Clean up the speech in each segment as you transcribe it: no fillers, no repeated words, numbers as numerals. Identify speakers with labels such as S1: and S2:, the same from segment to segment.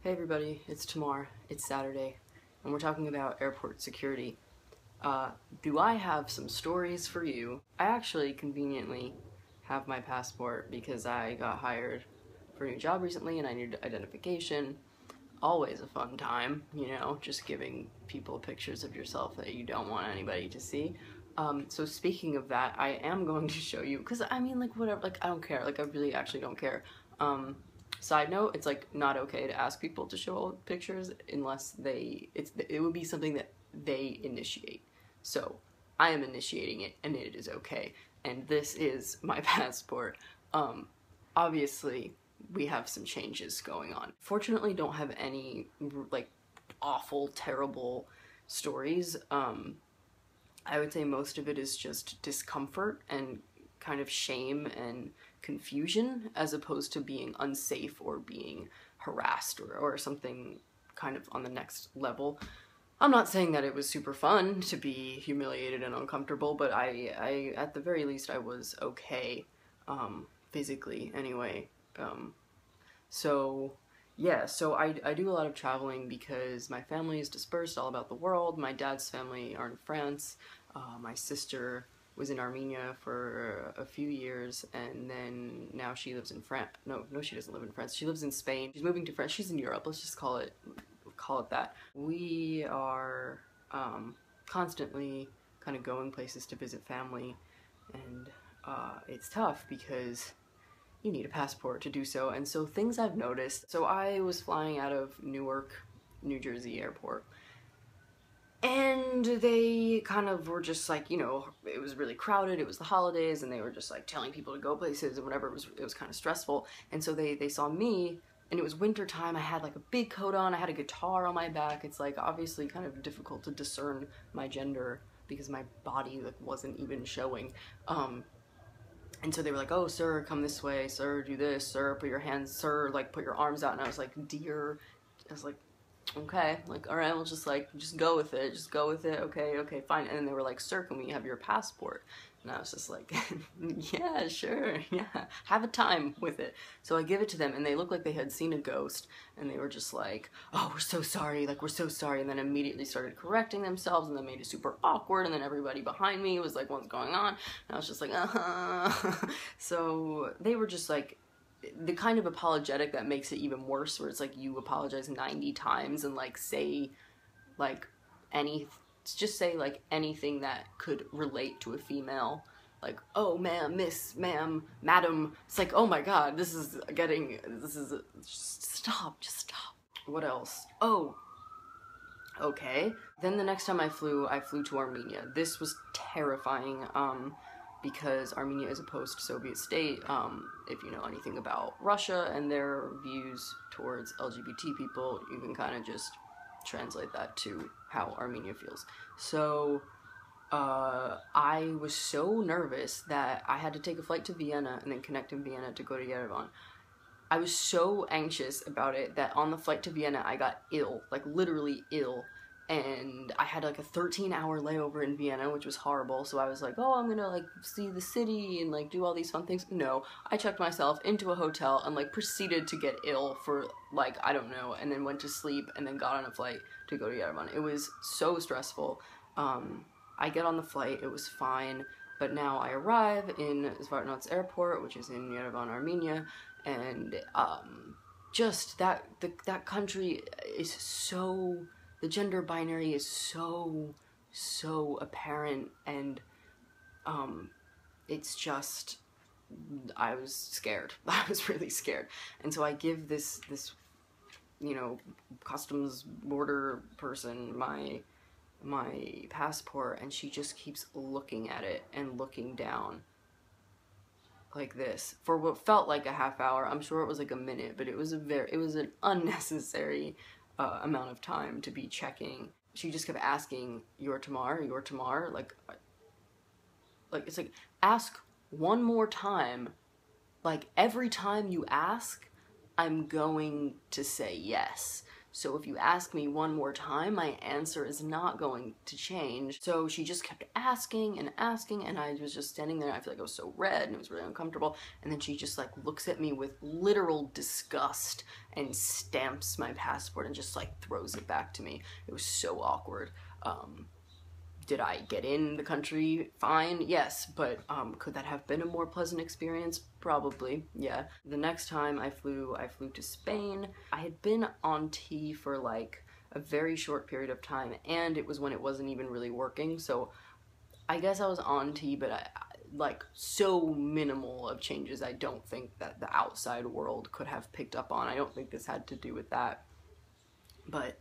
S1: Hey everybody, it's Tamar. It's Saturday, and we're talking about airport security. Do I have some stories for you? I actually conveniently have my passport because I got hired for a new job recently and I needed identification. Always a fun time, you know, just giving people pictures of yourself that you don't want anybody to see. So speaking of that, I am going to show you, because I mean, like, whatever, like, I don't care, like, I really actually don't care. Side note, it's like not okay to ask people to show pictures unless it would be something that they initiate. So I am initiating it and it is okay. And this is my passport. Obviously we have some changes going on. Fortunately, don't have any like awful, terrible stories. I would say most of it is just discomfort and kind of shame and confusion, as opposed to being unsafe or being harassed or something kind of on the next level. I'm not saying that it was super fun to be humiliated and uncomfortable, but I at the very least I was okay, physically anyway. So yeah, so I do a lot of traveling because my family is dispersed all about the world. My dad's family are in France. My sister was in Armenia for a few years, and then now she lives in France. No, she doesn't live in France. She lives in Spain. She's moving to France. She's in Europe. Let's just call it that. We are constantly kind of going places to visit family, and it's tough because you need a passport to do so. And so things I've noticed. So I was flying out of Newark, New Jersey airport. And they kind of were just like, you know, it was really crowded, it was the holidays, and they were just like telling people to go places and whatever. It was kind of stressful. And so they saw me, and it was winter time. I had like a big coat on, I had a guitar on my back. It's like obviously kind of difficult to discern my gender because my body like wasn't even showing. And so they were like, oh, sir, come this way, sir, do this, sir, put your hands, sir, like put your arms out. And I was like, dear, I was like, okay, like, all right, we'll just go with it, okay, fine. And then they were like, sir, can we have your passport? And I was just like, yeah, sure, yeah, have a time with it. So I give it to them, and they looked like they had seen a ghost, and they were just like, oh, we're so sorry, like, we're so sorry, and then immediately started correcting themselves, and then made it super awkward, and then everybody behind me was like, what's going on? And I was just like, So they were just like, the kind of apologetic that makes it even worse, where it's like you apologize 90 times and like say like just say like anything that could relate to a female, like, oh ma'am, miss, ma'am, madam. It's like, oh my god, just stop. What else? Oh, okay. Then the next time I flew to Armenia. This was terrifying, because Armenia is a post-Soviet state. If you know anything about Russia and their views towards LGBT people, you can kind of just translate that to how Armenia feels. So I was so nervous that I had to take a flight to Vienna and then connect in Vienna to go to Yerevan. I was so anxious about it that on the flight to Vienna I got ill, like literally ill. And I had like a 13-hour layover in Vienna, which was horrible. So I was like, oh, I'm gonna like see the city and like do all these fun things. No, I checked myself into a hotel and like proceeded to get ill for like, I don't know, and then went to sleep and then got on a flight to go to Yerevan. It was so stressful. I get on the flight, it was fine, but now I arrive in Zvartnots airport, which is in Yerevan, Armenia, and just that country is so, the gender binary is so apparent, and it's just, I was scared. I was really scared. And so I give this you know, customs border person my passport, and she just keeps looking at it and looking down like this for what felt like a half hour. I'm sure it was like a minute, but it was an unnecessary amount of time to be checking. She just kept asking, "You're Tamar, you're Tamar," like it's like, ask one more time. Like every time you ask, I'm going to say yes. So if you ask me one more time, my answer is not going to change. So she just kept asking and asking, and I was just standing there. I feel like I was so red and it was really uncomfortable. And then she just like looks at me with literal disgust and stamps my passport and just like throws it back to me. It was so awkward. Did I get in the country fine? Yes, but could that have been a more pleasant experience? Probably, yeah. The next time I flew to Spain. I had been on T for like a very short period of time, and it was when it wasn't even really working, so I guess I was on T, but like so minimal of changes I don't think that the outside world could have picked up on. I don't think this had to do with that. But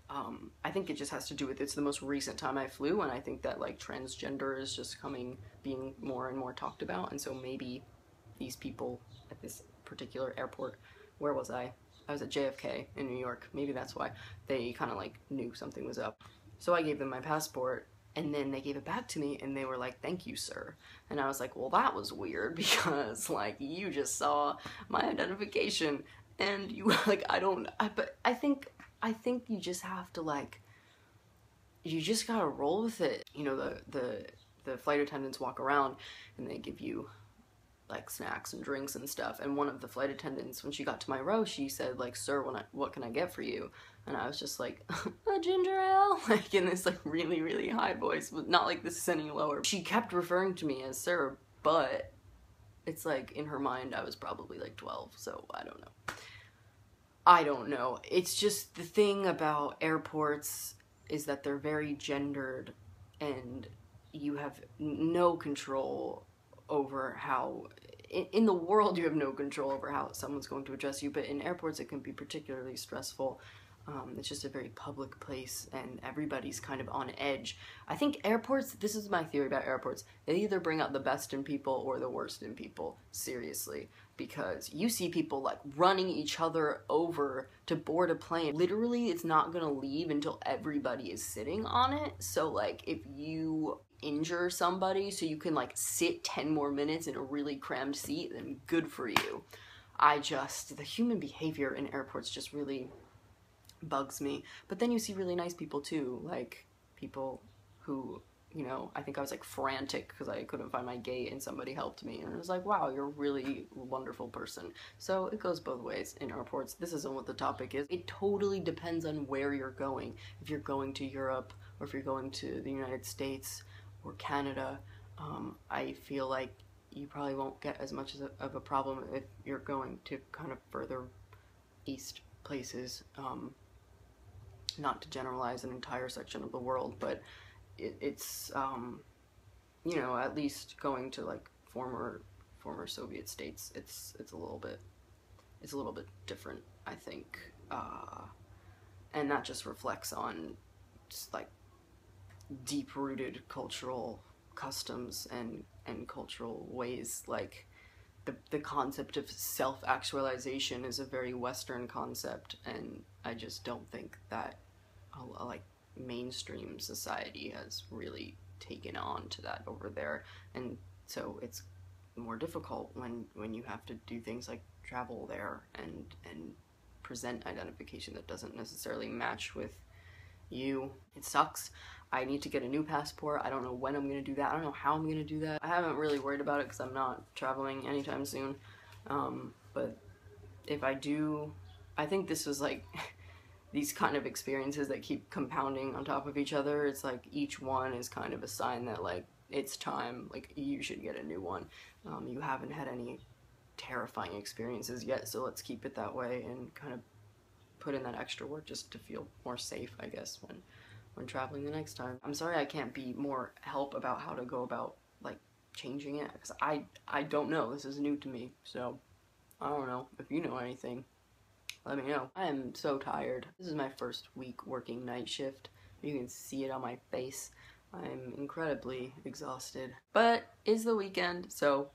S1: I think it just has to do with it's the most recent time I flew, and I think that like transgender is just being more and more talked about, and so maybe these people at this particular airport, where was I? I was at JFK in New York. Maybe that's why they kind of like knew something was up. So I gave them my passport, and then they gave it back to me, and they were like, "Thank you, sir." And I was like, well, that was weird because like you just saw my identification, and you like but I think you just have to like, you just gotta roll with it. You know, the flight attendants walk around and they give you like snacks and drinks and stuff. And one of the flight attendants, when she got to my row, she said like, "Sir, what can I get for you?" And I was just like, "A ginger ale," like in this like really, really high voice, but not like this is any lower. She kept referring to me as sir, but it's like in her mind I was probably like 12, so I don't know. I don't know. It's just the thing about airports is that they're very gendered, and you have no control over how, in the world you have no control over how someone's going to address you, but in airports it can be particularly stressful. It's just a very public place, and everybody's kind of on edge. I think airports, this is my theory about airports, they either bring out the best in people or the worst in people, seriously. Because you see people like running each other over to board a plane. Literally, it's not gonna leave until everybody is sitting on it. So like, if you injure somebody so you can like sit 10 more minutes in a really crammed seat, then good for you. The human behavior in airports just really bugs me. But then you see really nice people too, like people who, you know, I think I was like frantic because I couldn't find my gate and somebody helped me, and it was like, wow, you're a really wonderful person. So it goes both ways in airports. This isn't what the topic is. It totally depends on where you're going. If you're going to Europe, or if you're going to the United States or Canada, I feel like you probably won't get as much of a problem if you're going to kind of further east places. Not to generalize an entire section of the world, but it's you know, at least going to like former Soviet states, it's a little bit different, I think, and that just reflects on just like deep-rooted cultural customs and cultural ways. Like the concept of self-actualization is a very Western concept, and I just don't think that like mainstream society has really taken on to that over there, and so it's more difficult when you have to do things like travel there and present identification that doesn't necessarily match with you. It sucks. I need to get a new passport. I don't know when I'm gonna do that. I don't know how I'm gonna do that. I haven't really worried about it because I'm not traveling anytime soon, but if I do, I think this was like these kind of experiences that keep compounding on top of each other. It's like each one is kind of a sign that like it's time, like you should get a new one. You haven't had any terrifying experiences yet, so let's keep it that way and kind of put in that extra work just to feel more safe, I guess, when traveling the next time. I'm sorry I can't be more help about how to go about like changing it, because I don't know. This is new to me, so I don't know. If you know anything, let me know. I am so tired. This is my first week working night shift. You can see it on my face. I'm incredibly exhausted. But it's the weekend, so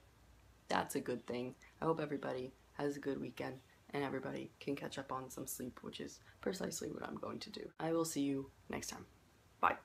S1: that's a good thing. I hope everybody has a good weekend and everybody can catch up on some sleep, which is precisely what I'm going to do. I will see you next time. Bye.